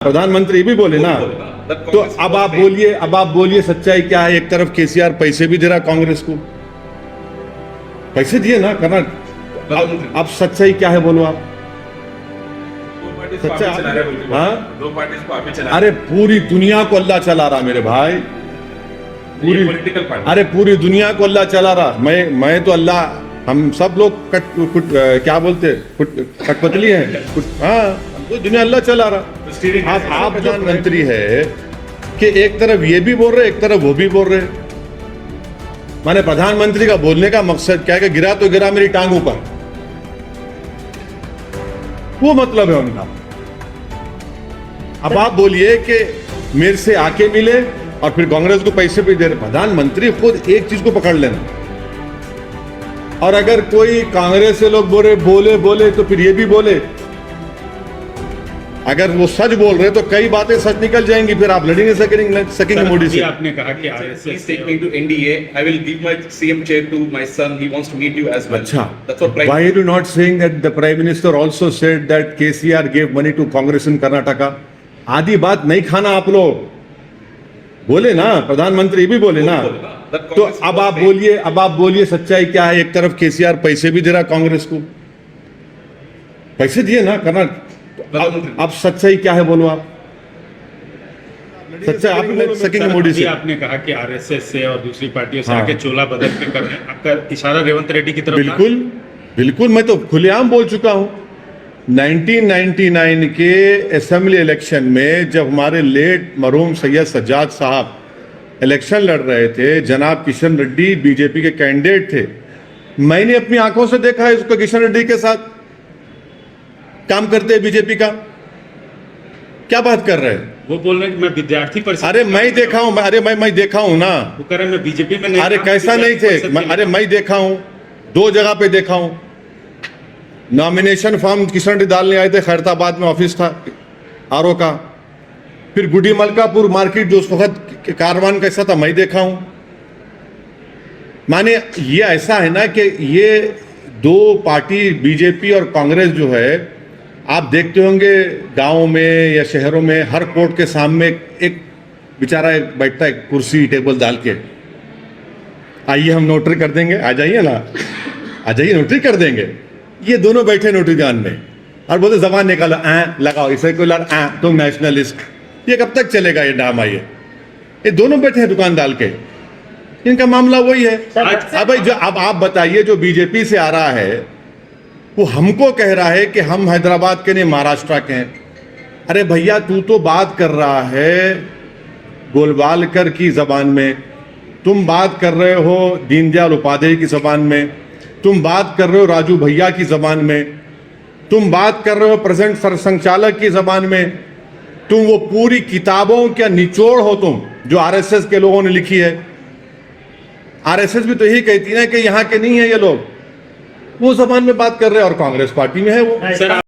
प्रधानमंत्री भी बोले ना, तो अब आप बोलिए सच्चाई क्या है। एक तरफ केसीआर पैसे भी दे रहा कांग्रेस को, पैसे दिए ना करना। अब सच्चाई क्या है बोलो आप। सच्चा हाँ, दो पार्टी को आप ही चला। अरे पूरी दुनिया को अल्लाह चला रहा मेरे भाई, पूरी पॉलिटिकल पार्टी। अरे पूरी दुनिया को अल्लाह चला रहा। मैं तो अल्लाह, हम सब लोग क्या बोलते कठपुतली हैं, हाँ तो दुनिया अल्लाह चला रहा। आप प्रधानमंत्री है कि एक तरफ ये भी बोल रहे, एक तरफ वो भी बोल रहे। माने प्रधानमंत्री का बोलने का मकसद क्या है कि गिरा तो गिरा मेरी टांग ऊपर, वो मतलब है उनका। अब आप बोलिए कि मेरे से आके मिले और फिर कांग्रेस को पैसे भी दे रहे। प्रधानमंत्री खुद एक चीज को पकड़ लेना, और अगर कोई कांग्रेस से लोग बोले तो फिर ये भी बोले। अगर वो सच बोल रहे तो कई बातें सच निकल जाएंगी, फिर आप लड़ ही नहीं सकेंगे मोदी से। आपने कहा कि Please take me to NDA. I will give my CM chair to my son. He wants to meet you as well. अच्छा, That's what Prime why are you not saying that the Prime Minister also said that KCR gave money to Congress in Karnataka? आदि बात नहीं खाना आप लोग, बोले ना, प्रधानमंत्री भी बोले ना। तो अब आप बोलिए सच्चाई क्या है। एक तरफ केसीआर पैसे भी दे रहा कांग्रेस को, पैसे दिए ना करना। अब सच्चाई क्या है बोलो आप। सच्चाई आप लड़ सकेंगे मोदी से। आपने कहा कि आरएसएस से और दूसरी पार्टियों से हाँ। आके चोला बदल के कर रहे हैं, आपका इशारा रेवंत रेड्डी की तरफ था? बिल्कुल मैं तो खुलेआम बोल चुका हूं। 1999 के असेंबली इलेक्शन में जब हमारे लेट मरहूम सैयद सज्जाद साहब इलेक्शन लड़ रहे थे, जनाब किशन रेड्डी बीजेपी के कैंडिडेट थे, मैंने अपनी आंखों से देखा है उसको, किशन रेड्डी के साथ काम करते हैं बीजेपी का। क्या बात कर रहे हैं वो बोल रहे हैं कि मैं विद्यार्थी परिषद। अरे मैं देखा हूं, मैं देखा हूं ना। वो कह रहे हैं मैं बीजेपी में नहीं। अरे कैसा नहीं थे, अरे मैं देखा हूं, 2 जगह पे देखा हूं। नॉमिनेशन फॉर्म किशन रेड्डी डालने आए थे, खैरताबाद में ऑफिस था आरओ का। फिर गुडी मलकापुर मार्केट जो उस वक्त कारवान कैसा था, मैं देखा हूं। माने ये ऐसा है ना कि ये 2 पार्टी बीजेपी और कांग्रेस जो है, आप देखते होंगे गांवों में या शहरों में हर कोर्ट के सामने एक बेचारा बैठता है कुर्सी टेबल डाल के, आइए हम नोटरी कर देंगे, आ जाइए ना, आ जाइए नोटरी कर देंगे। ये दोनों बैठे नोटरी दुकान में और बोलते जबान निकालो, लगाओ इसे सेकुलर, तुम नेशनलिस्ट। ये कब तक चलेगा ये ड्रामा। ये दोनों बैठे हैं दुकान डाल के, इनका मामला वही है। अब आप बताइए, जो बीजेपी से आ रहा है वो हमको कह रहा है कि हम हैदराबाद के नहीं महाराष्ट्र के हैं। अरे भैया तू तो बात कर रहा है गोलवालकर की जबान में, तुम बात कर रहे हो दीनदयाल उपाध्याय की जबान में, तुम बात कर रहे हो राजू भैया की जबान में, तुम बात कर रहे हो प्रेजेंट सरसंघचालक की जबान में, तुम वो पूरी किताबों का निचोड़ हो तुम, जो आरएसएस के लोगों ने लिखी है। आरएसएस भी तो यही कहती है कि यहाँ के नहीं है ये लोग, वो जबान में बात कर रहे हैं और कांग्रेस पार्टी में है वो।